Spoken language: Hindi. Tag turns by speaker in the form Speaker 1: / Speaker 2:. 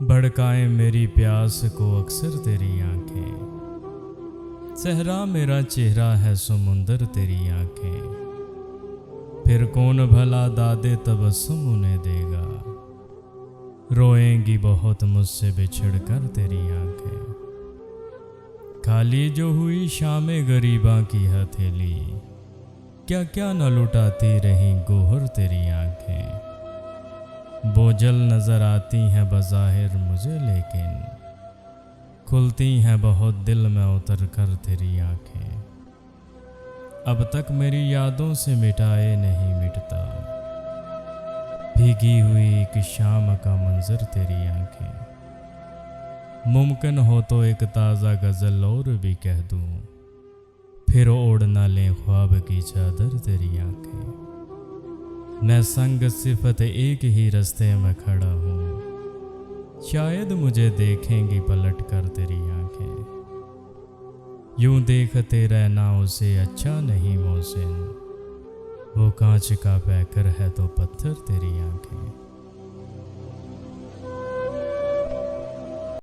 Speaker 1: भड़काए मेरी प्यास को अक्सर तेरी आंखें। सहरा मेरा चेहरा है समुंदर तेरी आंखें। फिर कौन भला दादे तबस्सुम उन्हें देगा। रोएंगी बहुत मुझसे बिछड़ कर तेरी आंखें। खाली जो हुई शामे गरीबा की हथेली, क्या क्या न लुटाती रही गोहर तेरी आंखें। बोझल नजर आती हैं बज़ाहिर मुझे, लेकिन खुलती हैं बहुत दिल में उतर कर तेरी आंखें। अब तक मेरी यादों से मिटाए नहीं मिटता, भीगी हुई एक शाम का मंजर तेरी आंखें। मुमकिन हो तो एक ताज़ा गज़ल और भी कह दूं, फिर ओढ़ ना लें ख्वाब की चादर तेरी आंखें। मैं संग सिफत एक ही रास्ते में खड़ा हूँ, शायद मुझे देखेंगी पलट कर तेरी आंखें। यूं देखते रहना उसे अच्छा नहीं मोहसिन, वो कांच का पैकर है तो पत्थर तेरी आंखें।